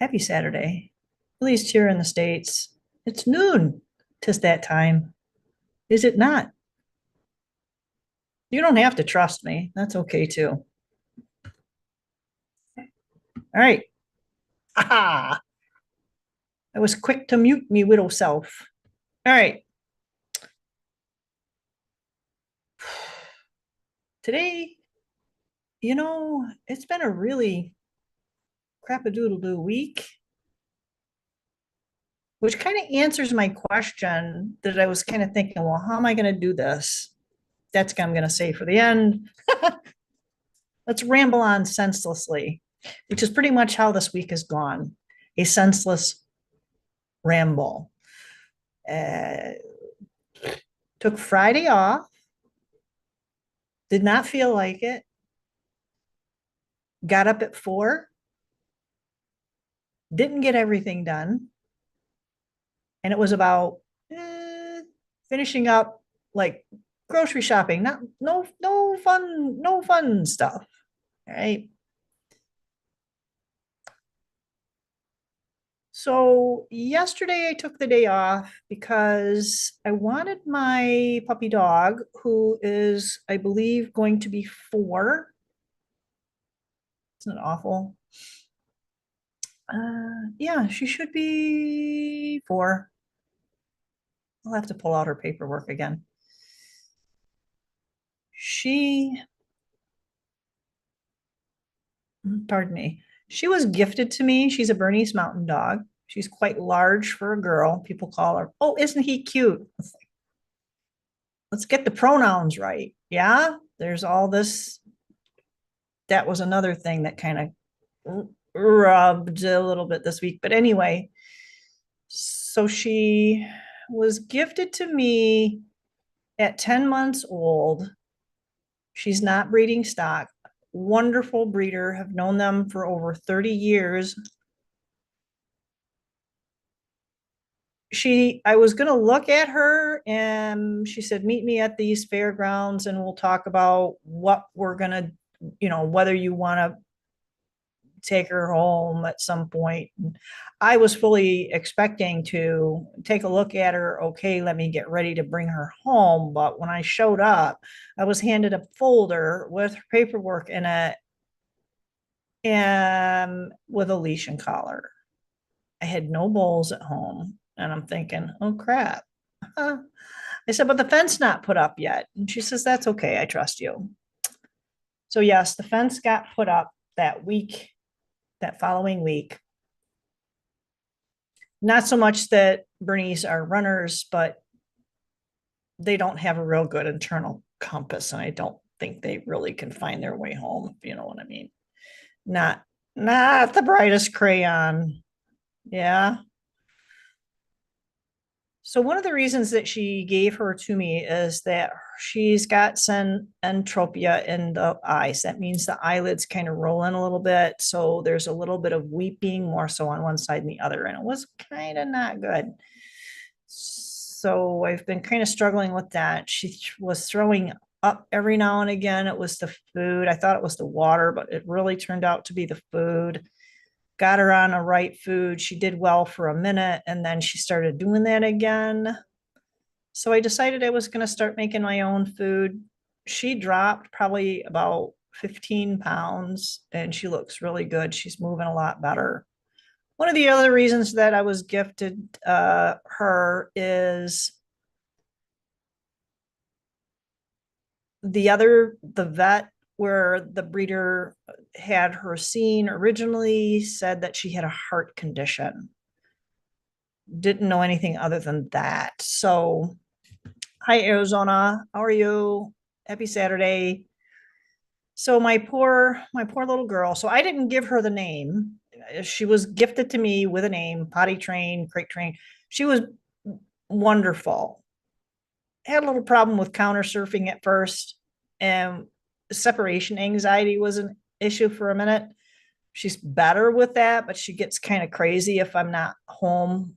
Happy Saturday. At least here in the States. It's noon. 'Tis that time. Is it not? You don't have to trust me. That's okay too. All right. Aha. I was quick to mute me widow self. All right. Today, it's been a really crap-a-doodle-doo week, which kind of answers my question that I was kind of thinking, well, how am I going to do this? That's what I'm going to say for the end. Let's ramble on senselessly, which is pretty much how this week has gone. A senseless ramble. Uh, Took Friday off, did not feel like it, got up at 4, didn't get everything done. And it was about finishing up like grocery shopping, not no fun stuff. All right. So yesterday I took the day off because I wanted my puppy dog, who is, I believe, going to be 4. Isn't it awful? Yeah, she should be 4. I'll have to pull out her paperwork again. She, pardon me, she was gifted to me. She's a Bernese Mountain Dog. She's quite large for a girl. People call her, oh, isn't he cute? Let's get the pronouns right. Yeah, there's all this. That was another thing that kind of rubbed a little bit this week. But anyway, so she was gifted to me at 10 months old. She's not breeding stock. Wonderful breeder, have known them for over 30 years. I was going to look at her and she said, meet me at these fairgrounds and we'll talk about what we're going to, whether you want to take her home at some point. And I was fully expecting to take a look at her. Okay, let me get ready to bring her home. But when I showed up, I was handed a folder with her paperwork in it and with a leash and collar. I had no bowls at home. And I'm thinking, oh crap. I said, but the fence not put up yet. And she says, that's okay. I trust you. So yes, the fence got put up that week, that following week. Not so much that Bernese are runners, but they don't have a real good internal compass. And I don't think they really can find their way home, if you know what I mean. Not not the brightest crayon. Yeah. So one of the reasons that she gave her to me is that she's got some entropia in the eyes. That means the eyelids kind of roll in a little bit. So there's a little bit of weeping, more so on one side than the other. And it was kind of not good. So I've been kind of struggling with that. She was throwing up every now and again. It was the food. I thought it was the water, but it really turned out to be the food. Got her on a right food. She did well for a minute and then she started doing that again. So I decided I was going to start making my own food. She dropped probably about 15 pounds and she looks really good. She's moving a lot better. One of the other reasons that I was gifted her is the vet where the breeder had her seen originally said that she had a heart condition. Didn't know anything other than that. So, hi Arizona, how are you? Happy Saturday. So my poor little girl. So I didn't give her the name. She was gifted to me with a name, potty trained, crate trained. She was wonderful. Had a little problem with counter surfing at first, and separation anxiety was an issue for a minute. She's better with that, but she gets kind of crazy if I'm not home.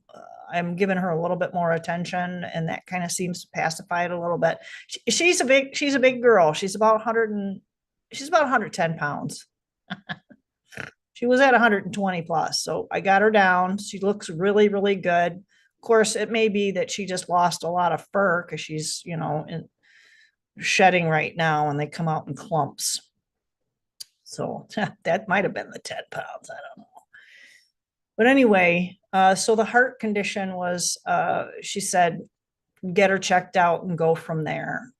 I'm giving her a little bit more attention, and that kind of seems to pacify it a little bit. She's a big girl. She's about 110 pounds. She was at 120 plus. So I got her down. She looks really, really good. Of course, it may be that she just lost a lot of fur because she's, shedding right now and they come out in clumps. So that might have been the 10 pounds. I don't know. But anyway, so the heart condition was, she said, get her checked out and go from there.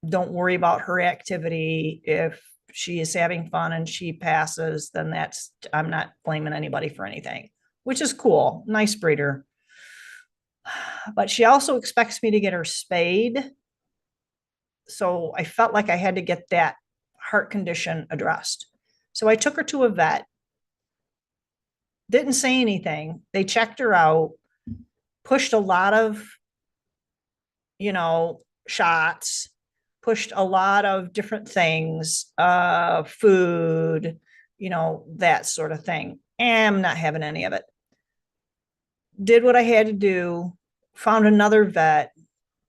Don't worry about her activity. If she is having fun and she passes, then I'm not blaming anybody for anything, which is cool. Nice breeder. But she also expects me to get her spayed. So I felt like I had to get that heart condition addressed. So I took her to a vet. Didn't say anything. They checked her out, pushed a lot of, shots, pushed a lot of different things, food, that sort of thing. And I'm not having any of it. Did what I had to do, found another vet,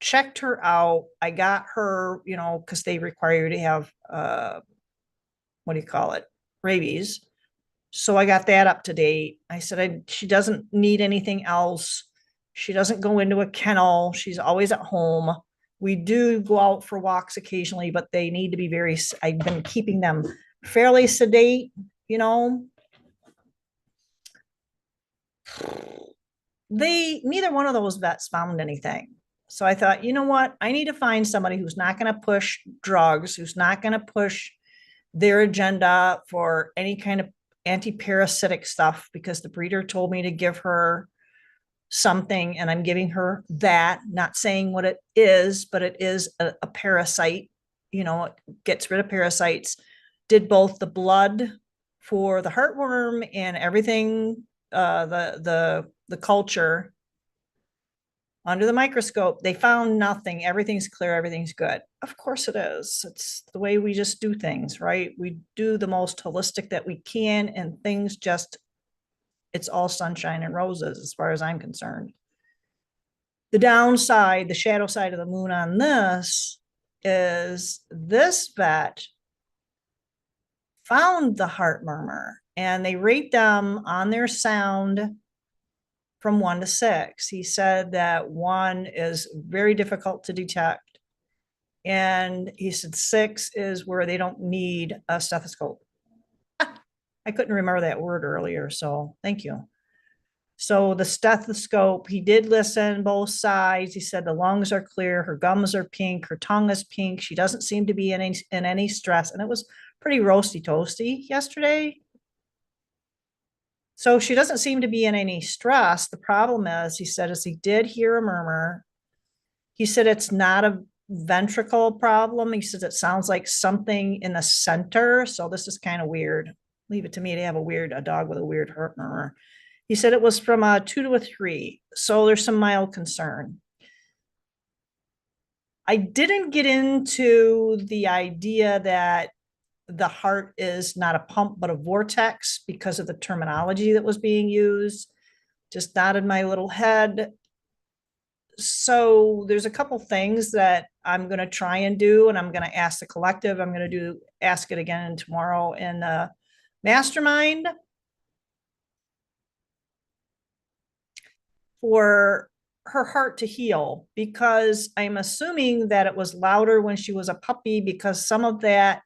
checked her out. I got her, because they require you to have, what do you call it? Rabies. So I got that up to date. I said, she doesn't need anything else. She doesn't go into a kennel. She's always at home. We do go out for walks occasionally, but they need to be I've been keeping them fairly sedate, neither one of those vets found anything. So I thought, you know what? I need to find somebody who's not going to push drugs, who's not going to push their agenda for any kind of anti-parasitic stuff, because the breeder told me to give her something and I'm giving her that, not saying what it is, but it is a parasite, it gets rid of parasites. Did both the blood for the heartworm and everything, the culture under the microscope. They found nothing. Everything's clear. Everything's good. Of course it is. It's the way we just do things, right? We do the most holistic that we can, and things it's all sunshine and roses as far as I'm concerned. The downside, the shadow side of the moon on this is this vet found the heart murmur and they rate them on their sound from 1 to 6. He said that 1 is very difficult to detect. And he said 6 is where they don't need a stethoscope. I couldn't remember that word earlier, so thank you. So the stethoscope, he did listen both sides. He said the lungs are clear, her gums are pink, her tongue is pink. She doesn't seem to be in any stress. And it was pretty roasty toasty yesterday. So she doesn't seem to be in any stress. The problem is, he said, he did hear a murmur. He said it's not a ventricle problem. He says it sounds like something in the center. So this is kind of weird. Leave it to me to have a dog with a weird heart murmur. He said it was from a 2 to a 3. So there's some mild concern. I didn't get into the idea that the heart is not a pump, but a vortex because of the terminology that was being used. Just nodded my little head. So there's a couple things that I'm going to try and do, and I'm going to ask the collective. I'm going to ask it again tomorrow in the mastermind for her heart to heal, because I'm assuming that it was louder when she was a puppy, because some of that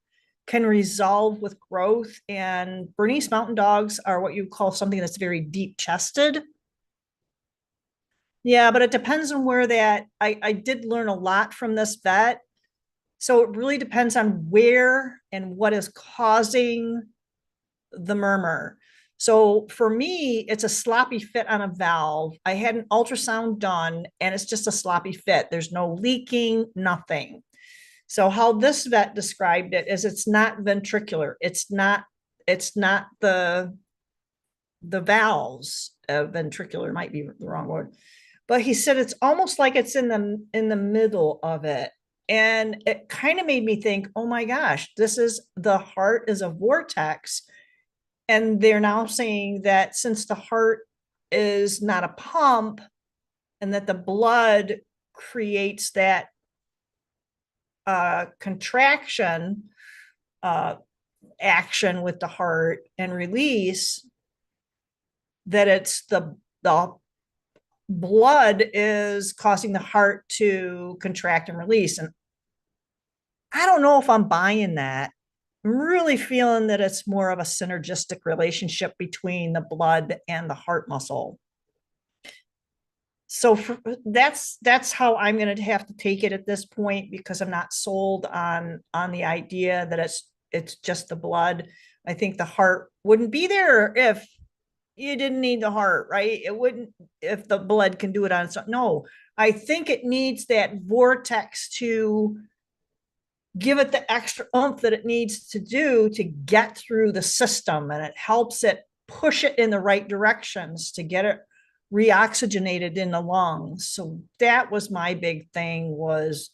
can resolve with growth. And Bernese Mountain Dogs are what you call something that's very deep chested. Yeah, but it depends on where I did learn a lot from this vet. So it really depends on where and what is causing the murmur. So for me, it's a sloppy fit on a valve. I had an ultrasound done and it's just a sloppy fit. There's no leaking, nothing. So how this vet described it is it's not ventricular. It's not the valves. Ventricular might be the wrong word. But he said it's almost like it's in the middle of it. And it kind of made me think, oh my gosh, the heart is a vortex. And they're now saying that since the heart is not a pump and that the blood creates that contraction, action with the heart and release, that it's the blood is causing the heart to contract and release. And I don't know if I'm buying that. I'm really feeling that it's more of a synergistic relationship between the blood and the heart muscle. So that's how I'm going to have to take it at this point, because I'm not sold on the idea that it's just the blood. I think the heart wouldn't be there if you didn't need the heart, right? It wouldn't, if the blood can do it on its own. No, I think it needs that vortex to give it the extra oomph that it needs to do to get through the system, and it helps it push it in the right directions to get it reoxygenated in the lungs. So that was my big thing, was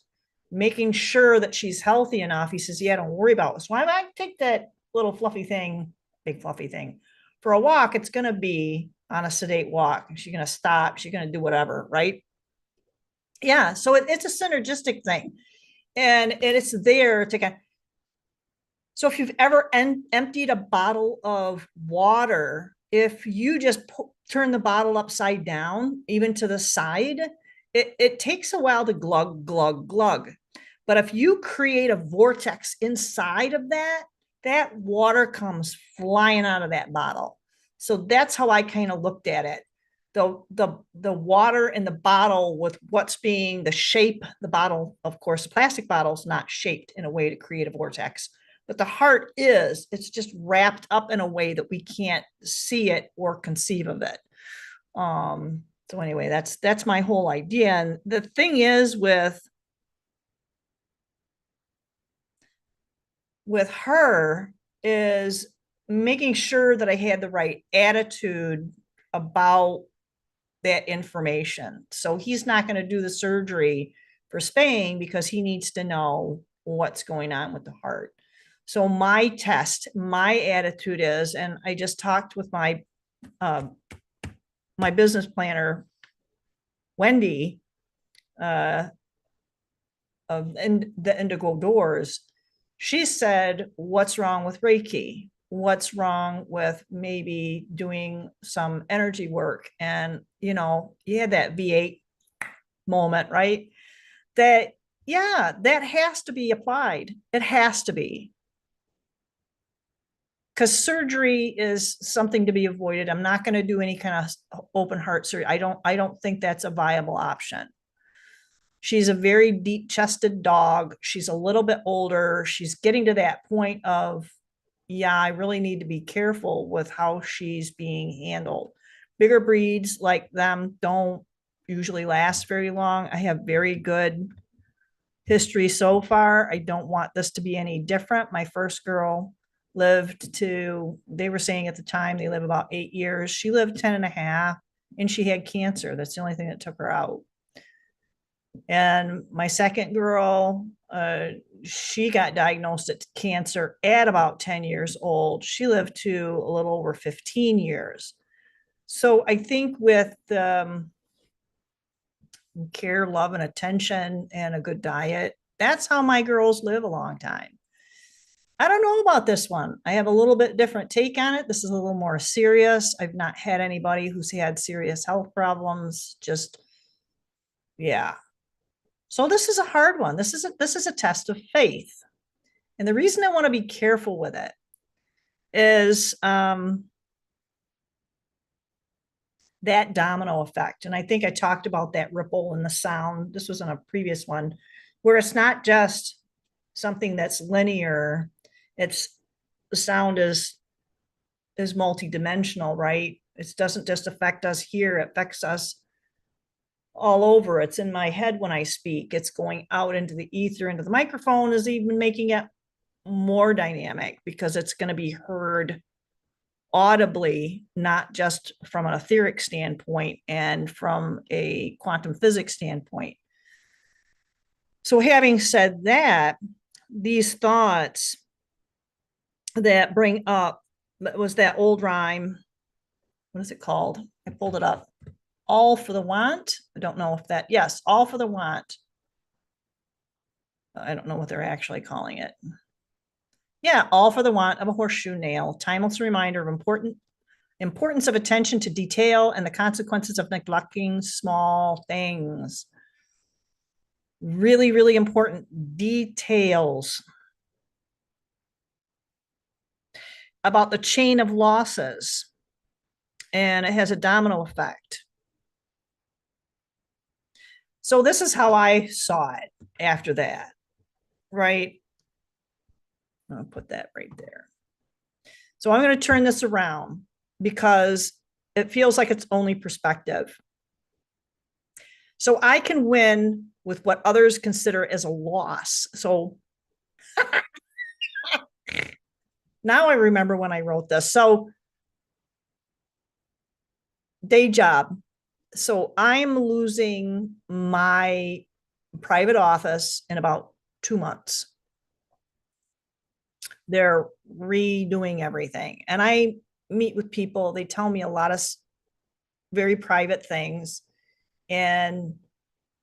making sure that she's healthy enough. He says, yeah, don't worry about it. So I take that little fluffy thing, big fluffy thing, for a walk. It's going to be on a sedate walk. She's going to stop. She's going to do whatever, right? Yeah. So it's a synergistic thing. And it's there to get. So if you've ever emptied a bottle of water, if you just turn the bottle upside down, even to the side, it takes a while to glug, glug, glug. But if you create a vortex inside of that, that water comes flying out of that bottle. So that's how I kind of looked at it. The water in the bottle, with what's being the shape, the bottle, of course, the plastic bottle is not shaped in a way to create a vortex, but the heart is. It's just wrapped up in a way that we can't see it or conceive of it. So anyway, that's my whole idea. And the thing is with her is making sure that I had the right attitude about that information. So he's not going to do the surgery for spaying because he needs to know what's going on with the heart. So my attitude is, and I just talked with my business planner, Wendy, and the Indigo Doors. She said, what's wrong with Reiki? What's wrong with maybe doing some energy work? And, you had that V8 moment, right? That, yeah, that has to be applied. It has to be. Because surgery is something to be avoided. I'm not going to do any kind of open heart surgery. I don't think that's a viable option. She's a very deep chested dog. She's a little bit older. She's getting to that point of, yeah, I really need to be careful with how she's being handled. Bigger breeds like them don't usually last very long. I have very good history so far. I don't want this to be any different. My first girl lived to, they were saying at the time, they live about 8 years. She lived 10 and a half, and she had cancer. That's the only thing that took her out. And my second girl, she got diagnosed with cancer at about 10 years old. She lived to a little over 15 years. So I think with care, love, and attention and a good diet, that's how my girls live a long time. I don't know about this one. I have a little bit different take on it. This is a little more serious. I've not had anybody who's had serious health problems. Just, yeah. So this is a hard one. This is a test of faith. And the reason I want to be careful with it is that domino effect. And I think I talked about that ripple in the sound. This was in a previous one, where it's not just something that's linear. It's, the sound is multidimensional, right? It doesn't just affect us here, it affects us all over. It's in my head when I speak. It's going out into the ether, into the microphone, is even making it more dynamic because it's going to be heard audibly, not just from an etheric standpoint and from a quantum physics standpoint. So having said that, these thoughts that bring up, was that old rhyme, what is it called? I pulled it up. All for the want. I don't know if that, yes, all for the want. I don't know what they're actually calling it. Yeah, all for the want of a horseshoe nail. Timeless reminder of importance of attention to detail and the consequences of neglecting small things. Really, really important details about the chain of losses, and it has a domino effect. So this is how I saw it after that, right? I'll put that right there. So I'm going to turn this around because it feels like it's only perspective. So I can win with what others consider as a loss. So now I remember when I wrote this. So day job. So I'm losing my private office in about 2 months. They're redoing everything. And I meet with people, they tell me a lot of very private things. And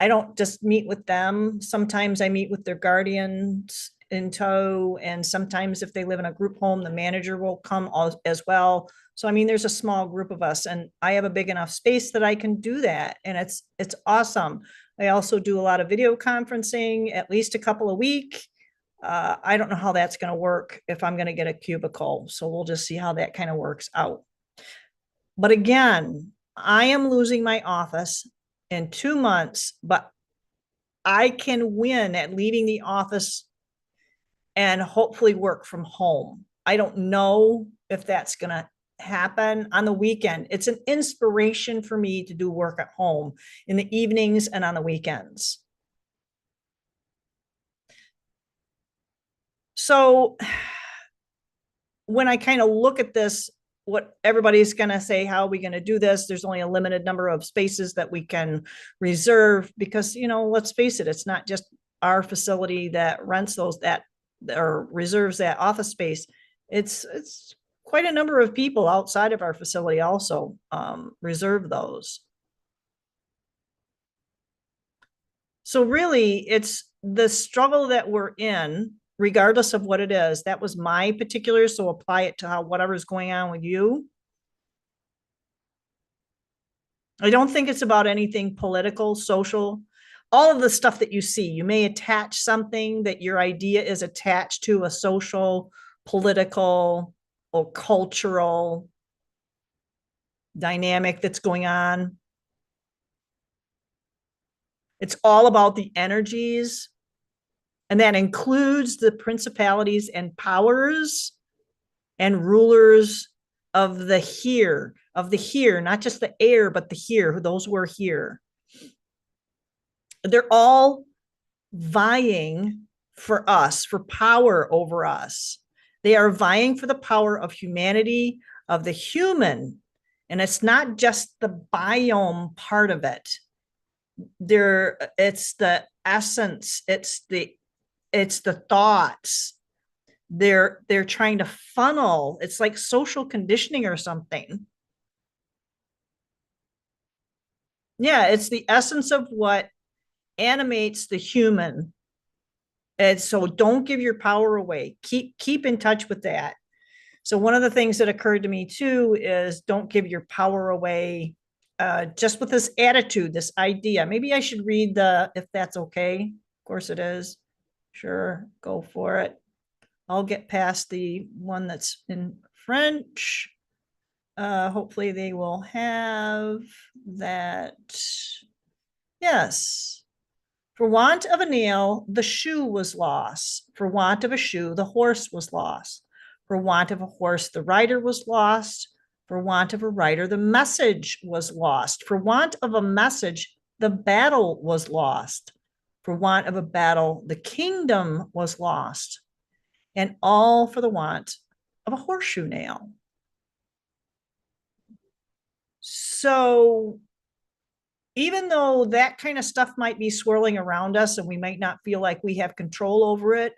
I don't just meet with them. Sometimes I meet with their guardians in tow. And sometimes if they live in a group home, the manager will come as well. So, I mean, there's a small group of us and I have a big enough space that I can do that. And it's awesome. I also do a lot of video conferencing, at least a couple a week. I don't know how that's going to work if I'm going to get a cubicle. So we'll just see how that kind of works out. But again, I am losing my office in 2 months, but I can win at leading the office and hopefully work from home. I don't know if that's going to happen on the weekend. It's an inspiration for me to do work at home in the evenings and on the weekends. So when I kind of look at this, what everybody's going to say, how are we going to do this? There's only a limited number of spaces that we can reserve because, let's face it, it's not just our facility that rents those that or reserves that office space. It's quite a number of people outside of our facility also reserve those. So really, it's the struggle that we're in, regardless of what it is. That was my particular, so apply it to how whatever's going on with you. I don't think it's about anything political, social, all of the stuff that you see. You may attach something that your idea is attached to a social, political, or cultural dynamic that's going on. It's all about the energies, and that includes the principalities and powers and rulers of the here, not just the air, but the here, those who are here. They're all vying for us, for power over us. They are vying for the power of humanity, of the human. And it's not just the biome part of it. It's the essence, it's the thoughts. They're trying to funnel. It's like social conditioning or something. Yeah, it's the essence of what animates the human. And so don't give your power away. Keep in touch with that. So one of the things that occurred to me too is don't give your power away. Just with this attitude, this idea. Maybe I should read if that's okay. Of course it is. Sure, go for it. I'll get past the one that's in French. Hopefully they will have that. Yes. For want of a nail, the shoe was lost. For want of a shoe, the horse was lost. For want of a horse, the rider was lost. For want of a rider, the message was lost. For want of a message, the battle was lost. For want of a battle, the kingdom was lost. And all for the want of a horseshoe nail. So even though that kind of stuff might be swirling around us and we might not feel like we have control over it,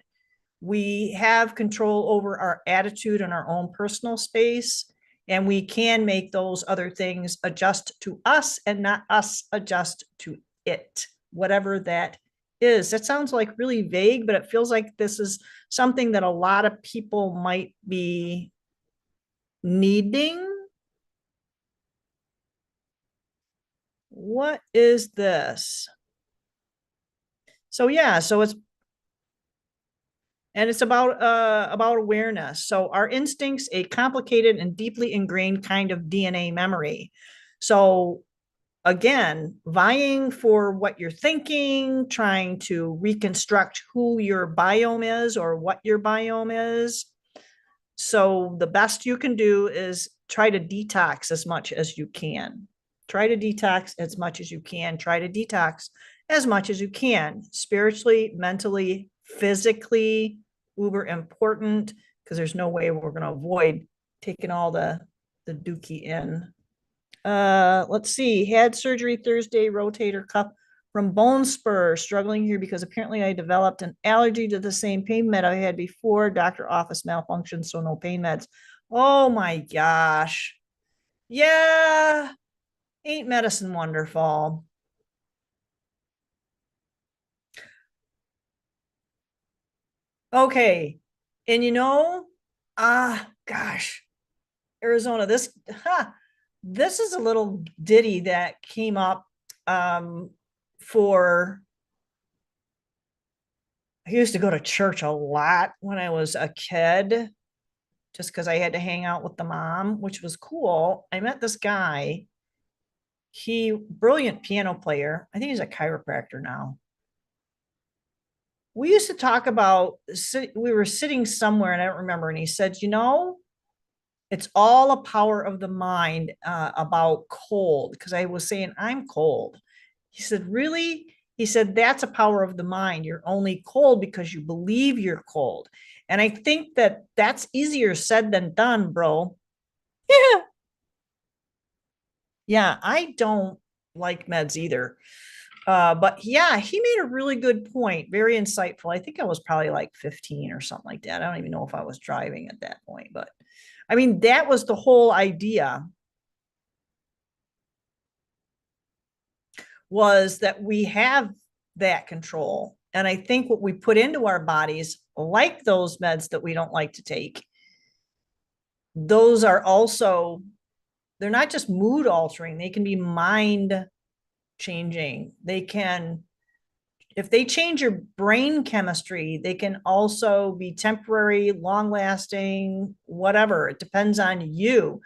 we have control over our attitude and our own personal space. And we can make those other things adjust to us and not us adjust to it, whatever that is? That sounds like really vague, but it feels like this is something that a lot of people might be needing. What is this? So yeah, so it's and it's about awareness. So our instincts, a complicated and deeply ingrained kind of DNA memory. So again, vying for what you're thinking, trying to reconstruct who your biome is or what your biome is. So the best you can do is try to detox as much as you can. Try to detox as much as you can. Try to detox as much as you can, spiritually, mentally, physically, uber important, because there's no way we're going to avoid taking all the dookie in. Let's see. Had surgery Thursday, rotator cuff from bone spur, struggling here because apparently I developed an allergy to the same pain med I had before. Doctor office malfunction, so no pain meds. Oh my gosh. Yeah. Ain't medicine wonderful? Okay. And gosh, Arizona, this is a little ditty that came up um for I used to go to church a lot when I was a kid, just because I had to hang out with the mom, which was cool. I met this guy. He brilliant piano player. I think he's a chiropractor now. We used to talk about we were sitting somewhere and I don't remember. And he said, it's all a power of the mind about cold. Because I was saying, I'm cold. He said, really? He said, that's a power of the mind. You're only cold because you believe you're cold. And I think that that's easier said than done, bro. Yeah. Yeah, I don't like meds either. But yeah, he made a really good point. Very insightful. I think I was probably like 15 or something like that. I don't even know if I was driving at that point, but I mean, that was the whole idea was that we have that control. And I think what we put into our bodies, like those meds that we don't like to take, those are also, they're not just mood altering, they can be mind changing. They can, if they change your brain chemistry, they can also be temporary, long lasting, whatever. It depends on you.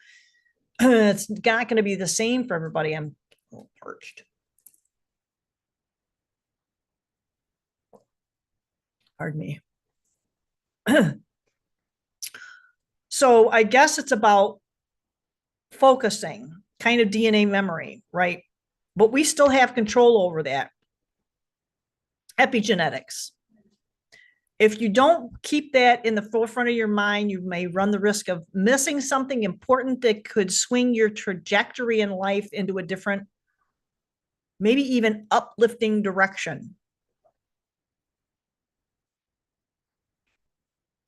It's not going to be the same for everybody. I'm a little parched. Pardon me. So I guess it's about focusing, kind of DNA memory, right? But we still have control over that. Epigenetics. If you don't keep that in the forefront of your mind, you may run the risk of missing something important that could swing your trajectory in life into a different, maybe even uplifting direction.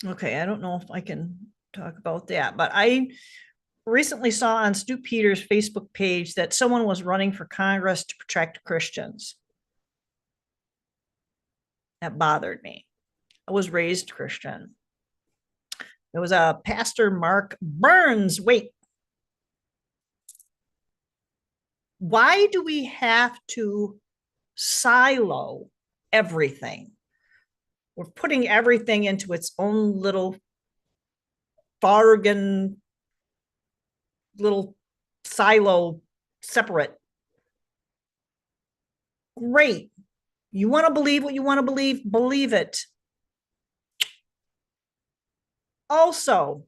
Okay, I don't know if I can talk about that, but I recently saw on Stu Peters' Facebook page that someone was running for Congress to protect Christians. That bothered me. I was raised Christian. It was a Pastor Mark Burns. Wait, why do we have to silo everything? We're putting everything into its own little bargain, little silo, separate. Great. You want to believe what you want to believe it. Also,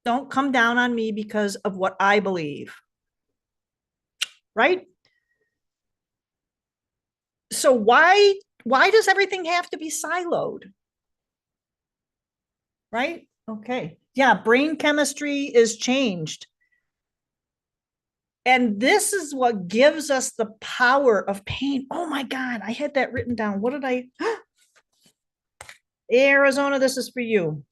don't come down on me because of what I believe. Right? So why does everything have to be siloed? Right? Okay. Yeah, brain chemistry is changed. And this is what gives us the power of pain. Oh my God, I had that written down. What did I? Arizona, this is for you.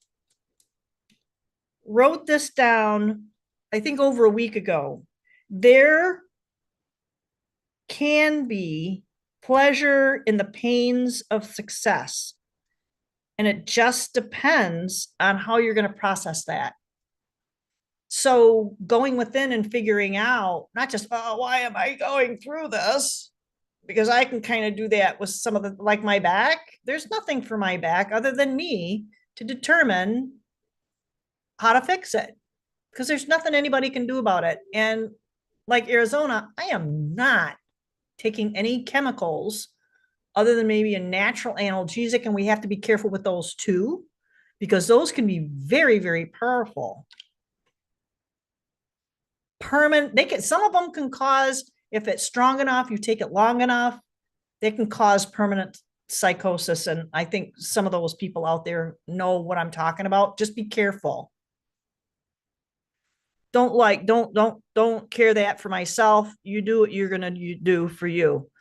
Wrote this down, I think over a week ago. There can be pleasure in the pains of success. And it just depends on how you're going to process that. So going within and figuring out, not just, oh, why am I going through this? Because I can kind of do that with some of the, like my back. There's nothing for my back other than me to determine how to fix it. Because there's nothing anybody can do about it. And like Arizona, I am not taking any chemicals other than maybe a natural analgesic. And we have to be careful with those too, because those can be very, very powerful. Permanent, they can, some of them can cause, if it's strong enough, you take it long enough, they can cause permanent psychosis. And I think some of those people out there know what I'm talking about. Just be careful. Don't care that for myself. You do what you're gonna do for you.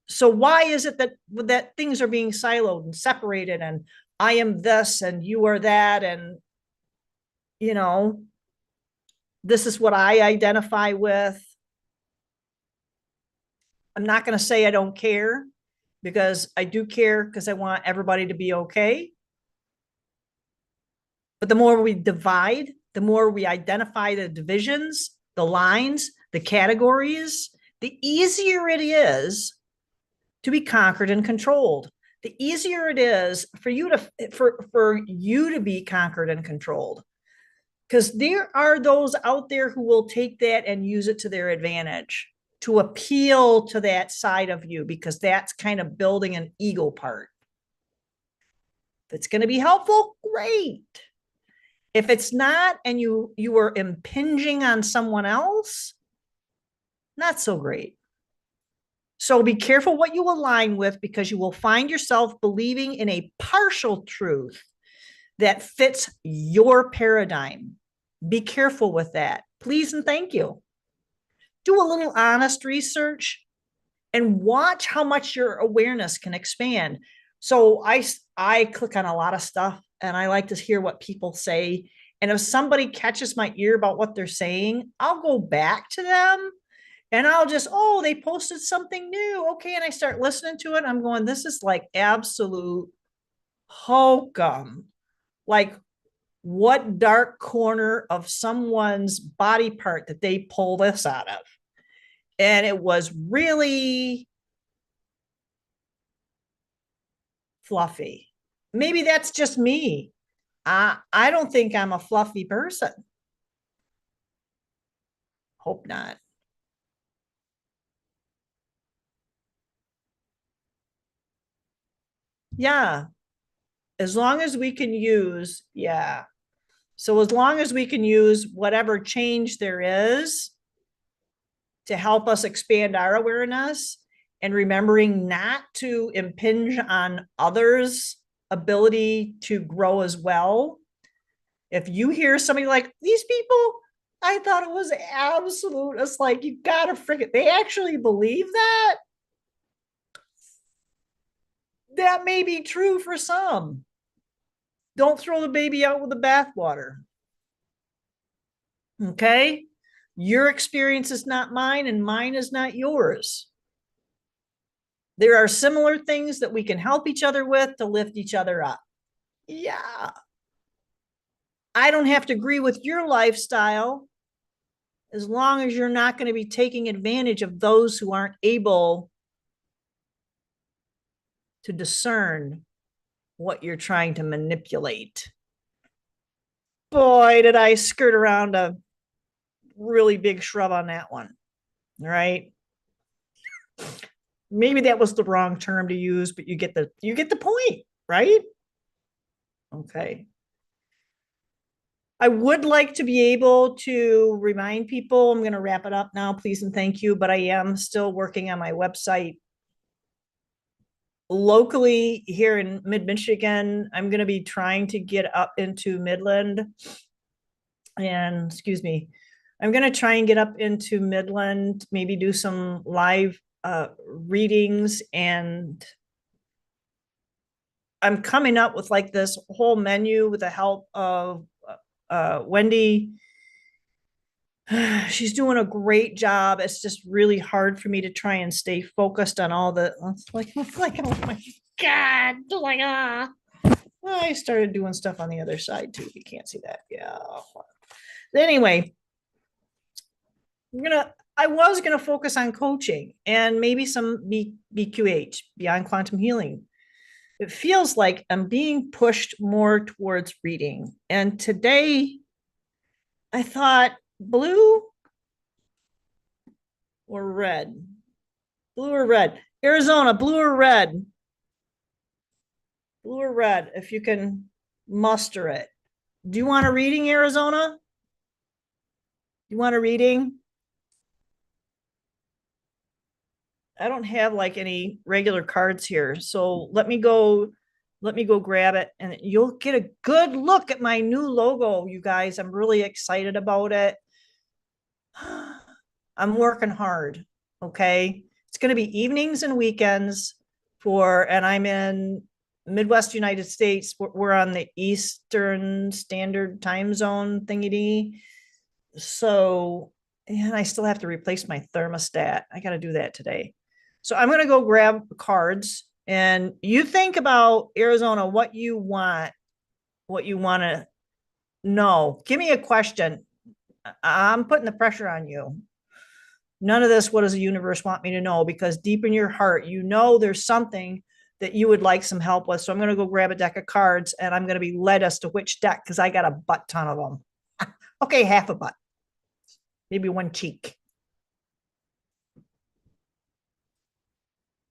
So why is it that things are being siloed and separated, and I am this and you are that, and you know, this is what I identify with. I'm not going to say I don't care, because I do care, because I want everybody to be okay. But the more we divide, the more we identify the divisions, the lines, the categories, the easier it is to be conquered and controlled. The easier it is for you to be conquered and controlled. Because there are those out there who will take that and use it to their advantage, to appeal to that side of you, because that's kind of building an ego part. If it's going to be helpful, great. If it's not, and you are impinging on someone else, not so great. So be careful what you align with, because you will find yourself believing in a partial truth that fits your paradigm. Be careful with that. Please and thank you. Do a little honest research and watch how much your awareness can expand. So I click on a lot of stuff, and I like to hear what people say. And if somebody catches my ear about what they're saying, I'll go back to them and I'll just, oh, they posted something new. Okay. And I start listening to it. I'm going, this is like absolute hokum. Like, what dark corner of someone's body part that they pull this out of? And it was really fluffy. Maybe that's just me. I don't think I'm a fluffy person. Hope not. Yeah. As long as we can use, yeah. So as long as we can use whatever change there is to help us expand our awareness, and remembering not to impinge on others' ability to grow as well. If you hear somebody like, these people, I thought it was absolute, it's like, you gotta freaking, they actually believe that. That may be true for some. Don't throw the baby out with the bathwater. Okay? Your experience is not mine, and mine is not yours. There are similar things that we can help each other with to lift each other up. Yeah. I don't have to agree with your lifestyle, as long as you're not going to be taking advantage of those who aren't able to discern what you're trying to manipulate. Boy, did I skirt around a really big shrub on that one. All right. Maybe that was the wrong term to use, but you get the point, right? Okay. I would like to be able to remind people, I'm going to wrap it up now, please and thank you, but I am still working on my website. Locally here in mid-Michigan, I'm going to be trying to get up into Midland, and excuse me, I'm going to try and get up into Midland, maybe do some live readings, and I'm coming up with like this whole menu with the help of Wendy. She's doing a great job. It's just really hard for me to try and stay focused on all the it's like oh my god, like I started doing stuff on the other side too. You can't see that. Yeah. Anyway, I was gonna focus on coaching and maybe some BQH, beyond quantum healing. It feels like I'm being pushed more towards reading. And today I thought blue or red? Blue or red? Arizona, blue or red? Blue or red, if you can muster it. Do you want a reading, Arizona? You want a reading? I don't have like any regular cards here. So let me go grab it and you'll get a good look at my new logo, you guys. I'm really excited about it. I'm working hard. Okay. It's going to be evenings and weekends and I'm in Midwest United States. We're on the Eastern Standard Time Zone thingy. So, and I still have to replace my thermostat. I got to do that today. So I'm going to go grab cards and you think about Arizona, what you want to know. Give me a question. I'm putting the pressure on you. None of this, what does the universe want me to know? Because deep in your heart, you know there's something that you would like some help with. So I'm going to go grab a deck of cards and I'm going to be led as to which deck because I got a butt ton of them. Okay, half a butt, maybe one cheek.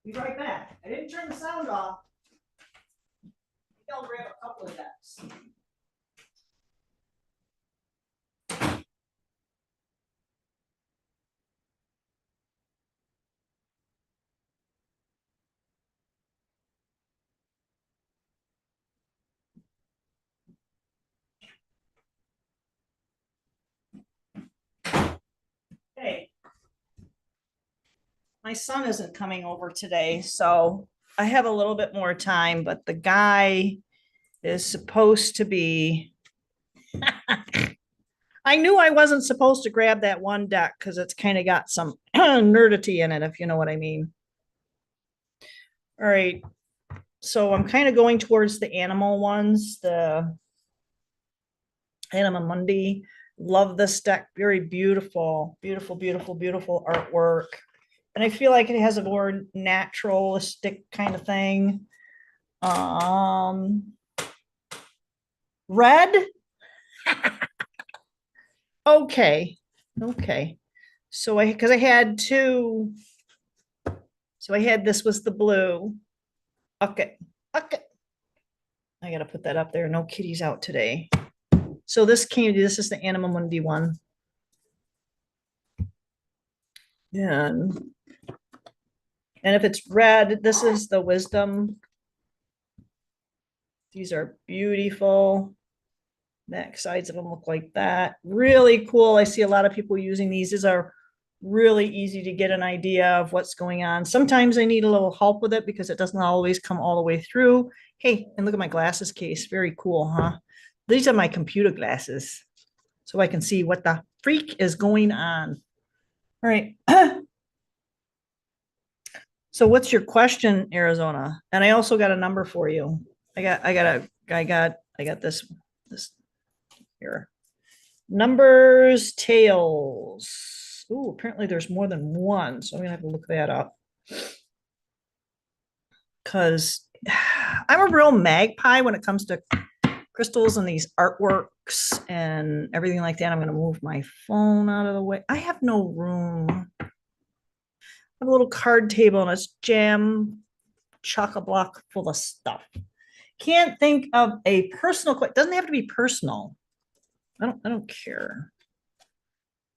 Be right back. I didn't turn the sound off. I'll grab a couple of decks. Hey, my son isn't coming over today, so I have a little bit more time, but the guy is supposed to be. I knew I wasn't supposed to grab that one deck because it's kind of got some nerdity in it, if you know what I mean. All right. So I'm kind of going towards the animal ones, the Anima Mundi. Love this deck. Very beautiful, beautiful, beautiful, beautiful artwork. And I feel like it has a more naturalistic kind of thing. Um, red. Okay. Okay. So because I had two. So I had this was the blue. Okay. Okay. I got to put that up there. No kitties out today. So this is the Anima Mundi one. And if it's red, this is the wisdom. These are beautiful. Back sides of them look like that. Really cool. I see a lot of people using these. These are really easy to get an idea of what's going on. Sometimes I need a little help with it because it doesn't always come all the way through. Hey, and look at my glasses case. Very cool, huh? These are my computer glasses. So I can see what the freak is going on. All right. So what's your question, Arizona? And I also got a number for you. I got this here. Numbers, tails. Ooh, apparently there's more than one. So I'm gonna have to look that up. Because I'm a real magpie when it comes to crystals and these artworks and everything like that. I'm gonna move my phone out of the way. I have no room. I have a little card table and it's jam chock-a-block full of stuff. Can't think of a personal question. Doesn't have to be personal. I don't care.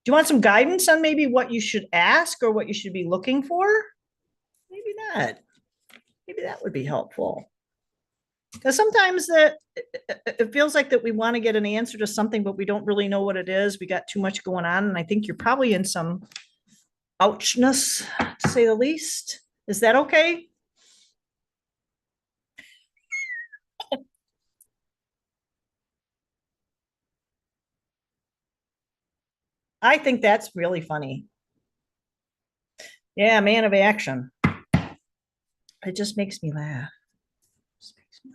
Do you want some guidance on maybe what you should ask or what you should be looking for? Maybe that. Maybe that would be helpful. Because sometimes it feels like that we want to get an answer to something, but we don't really know what it is. We got too much going on. And I think you're probably in some ouchness, to say the least. Is that okay? I think that's really funny. Yeah, man of action. It just makes me laugh. Just makes me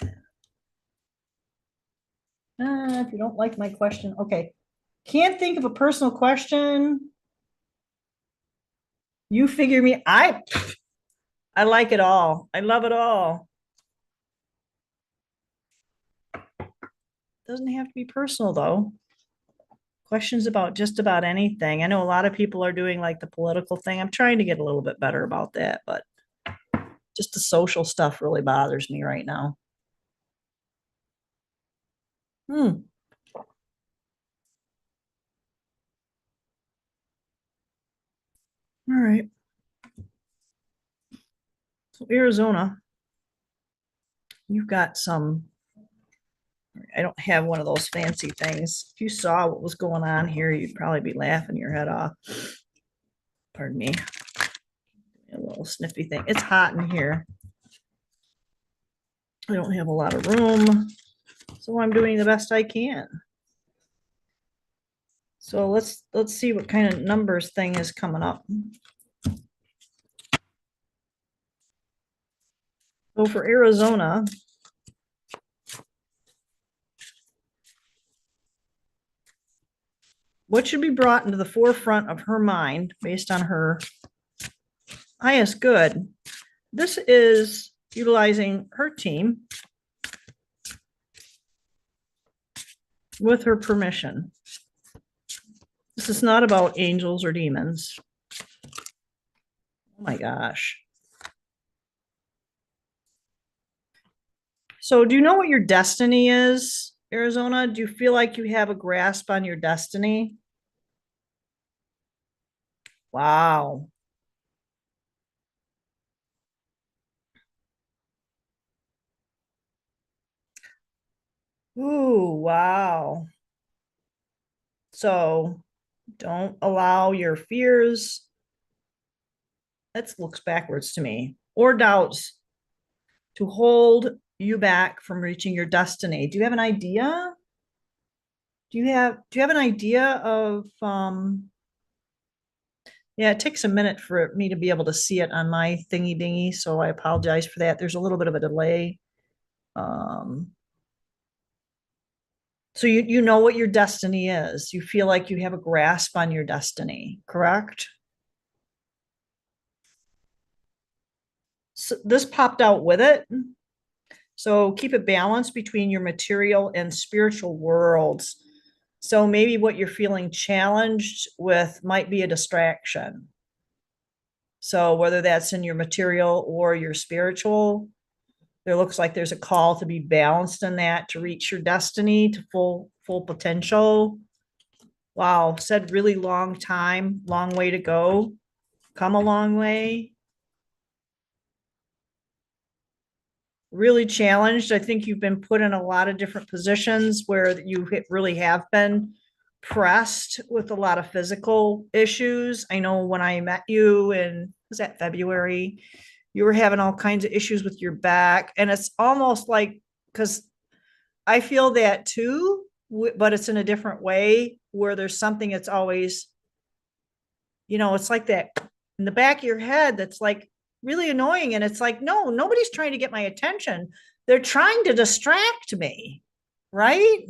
laugh. If you don't like my question, okay. Can't think of a personal question. You figure me. I like it all. I love it all. Doesn't have to be personal though. Questions about just about anything. I know a lot of people are doing like the political thing. I'm trying to get a little bit better about that, but just the social stuff really bothers me right now. Hmm. All right. So Arizona, you've got some. I don't have one of those fancy things. If you saw what was going on here, you'd probably be laughing your head off. Pardon me. A little sniffy thing. It's hot in here. I don't have a lot of room, so I'm doing the best I can. So let's see what kind of numbers thing is coming up. So for Arizona, what should be brought into the forefront of her mind based on her highest good? This is utilizing her team with her permission. This is not about angels or demons. Oh my gosh. So, do you know what your destiny is, Arizona? Do you feel like you have a grasp on your destiny? Wow. Ooh, wow. So, don't allow your fears, that looks backwards to me, or doubts to hold you back from reaching your destiny. Do you have an idea? Do you have an idea of yeah, it takes a minute for me to be able to see it on my thingy dingy, so I apologize for that. There's a little bit of a delay. Um so you know what your destiny is. You feel like you have a grasp on your destiny, correct? So this popped out with it. So keep it balanced between your material and spiritual worlds. So maybe what you're feeling challenged with might be a distraction. So whether that's in your material or your spiritual, there looks like there's a call to be balanced in that to reach your destiny to full potential. Wow, said really long time, long way to go. Come a long way. Really challenged. I think you've been put in a lot of different positions where you really have been pressed with a lot of physical issues. I know when I met you in, was that February, you were having all kinds of issues with your back. And it's almost like, because I feel that too, but it's in a different way where there's something that's always, it's like that in the back of your head that's like really annoying. And it's like, no, nobody's trying to get my attention. They're trying to distract me. Right.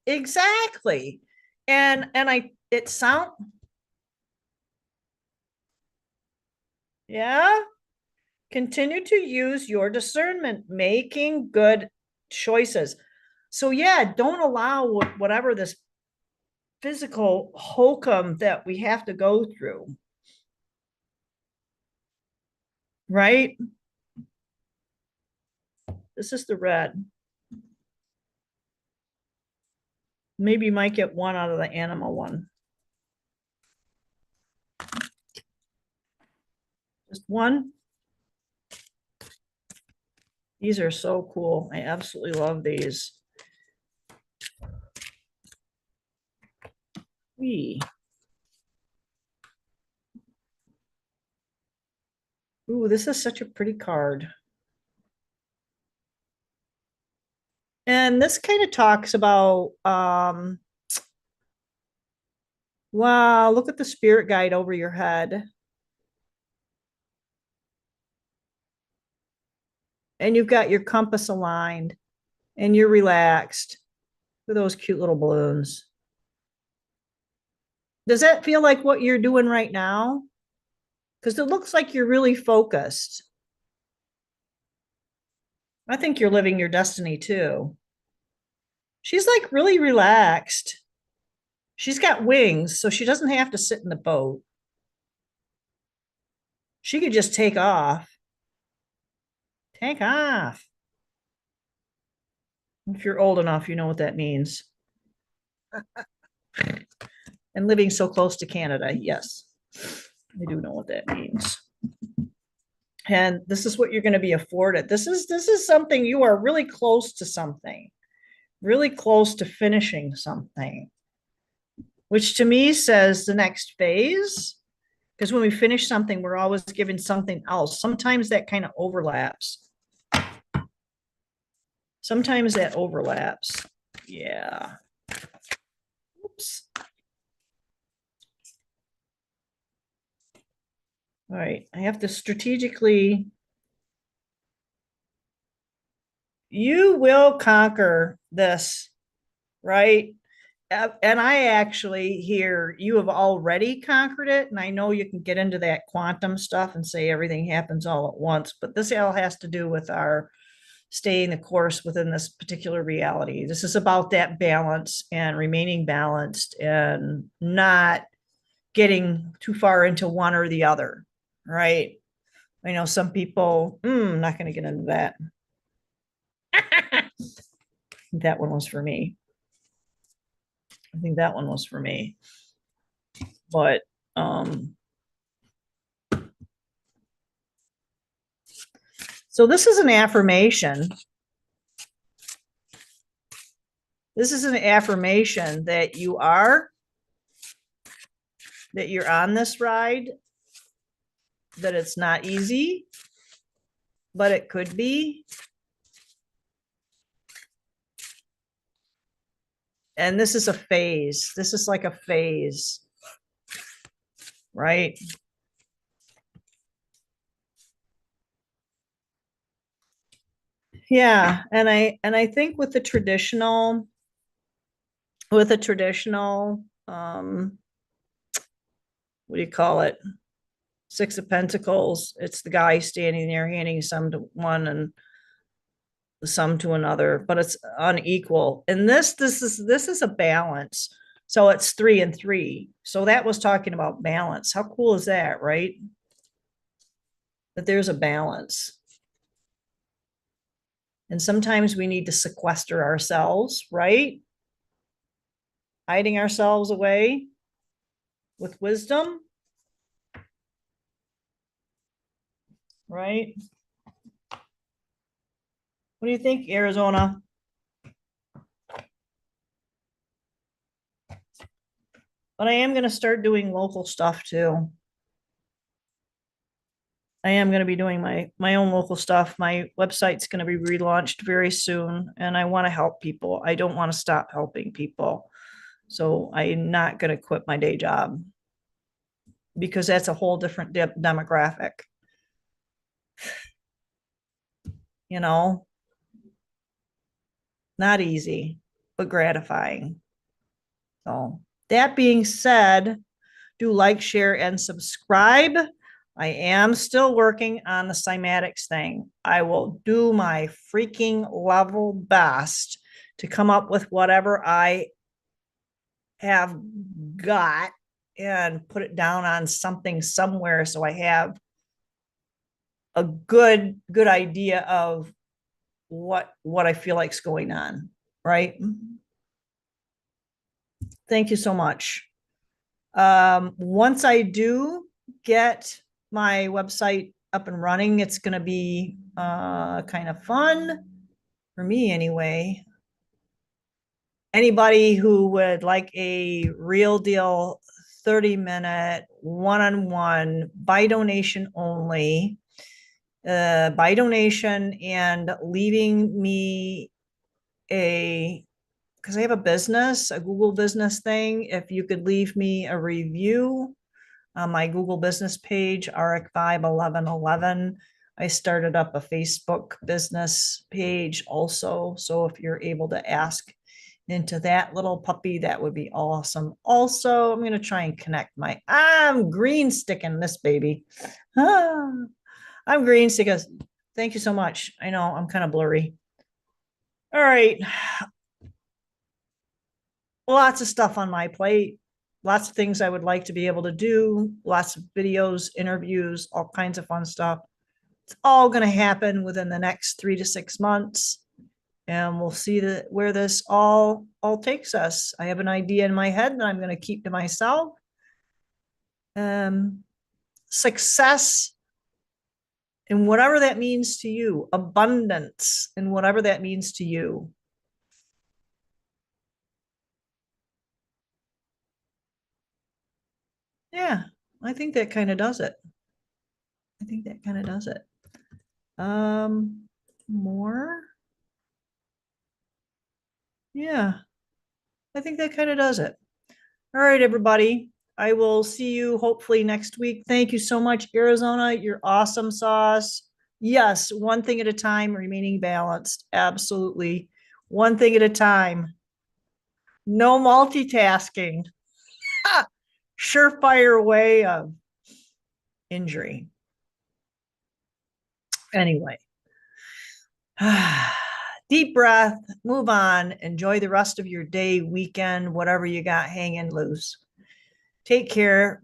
Exactly. It sound, yeah. Continue to use your discernment, making good choices. So yeah, don't allow whatever this physical hokum that we have to go through. Right. This is the red. Maybe you might get one out of the animal one. Just one. These are so cool. I absolutely love these. Wee. Ooh, this is such a pretty card. And this kind of talks about Wow, look at the spirit guide over your head. And you've got your compass aligned and you're relaxed with those cute little balloons. Does that feel like what you're doing right now? Because it looks like you're really focused. I think you're living your destiny too. She's like really relaxed. She's got wings, so she doesn't have to sit in the boat. She could just take off. Take off. If you're old enough, you know what that means. And living so close to Canada, yes, I do know what that means. And this is what you're going to be afforded. This is something you are really close to something, really close to finishing something, which to me says the next phase. Because when we finish something, we're always given something else. Sometimes that kind of overlaps. Sometimes that overlaps. Yeah. Oops. All right. I have to strategically. You will conquer this, right? And I actually hear you have already conquered it. And I know you can get into that quantum stuff and say everything happens all at once, but this all has to do with our staying the course within this particular reality. This is about that balance and remaining balanced and not getting too far into one or the other, right? I know some people, I'm not going to get into that. That one was for me. I think that one was for me. But so this is an affirmation. This is an affirmation that you're on this ride, that it's not easy, but it could be. And this is a phase. This is like a phase, right? Yeah, and I think with the traditional what do you call it? Six of Pentacles, it's the guy standing there handing some to one and some to another, but it's unequal. And this is a balance. So it's 3 and 3. So that was talking about balance. How cool is that, right? That there's a balance. And sometimes we need to sequester ourselves, right? Hiding ourselves away with wisdom, right? What do you think, Arizona? But I am going to start doing local stuff too. I am going to be doing my own local stuff. My website's going to be relaunched very soon, and I want to help people. I don't want to stop helping people. So I'm not going to quit my day job because that's a whole different demographic. You know, not easy, but gratifying. So that being said, do like, share, and subscribe. I am still working on the cymatics thing. I will do my freaking level best to come up with whatever I have got and put it down on something somewhere so I have a good idea of what I feel like's going on, right? Thank you so much. Once I do get my website up and running, it's going to be kind of fun for me anyway. Anybody who would like a real deal 30-minute one-on-one by donation only, by donation and leaving me a because I have a business, a Google business thing. If you could leave me a review on my Google business page, Auric 51111. I started up a Facebook business page also. So if you're able to ask into that little puppy, that would be awesome. Also, I'm going to try and connect I'm green sticking this baby. I'm green sticking. Thank you so much. I know I'm kind of blurry. All right. Lots of stuff on my plate. Lots of things I would like to be able to do. Lots of videos, interviews, all kinds of fun stuff. It's all going to happen within the next 3 to 6 months. And we'll see where this all takes us. I have an idea in my head that I'm going to keep to myself. Success and whatever that means to you, abundance and whatever that means to you. Yeah, I think that kind of does it. I think that kind of does it. More. Yeah, I think that kind of does it. All right, everybody. I will see you hopefully next week. Thank you so much, Arizona. You're awesome sauce. Yes, one thing at a time, remaining balanced. Absolutely. One thing at a time. No multitasking. Surefire way of injury. Anyway, deep breath, move on, enjoy the rest of your day, weekend, whatever you got hanging loose. Take care.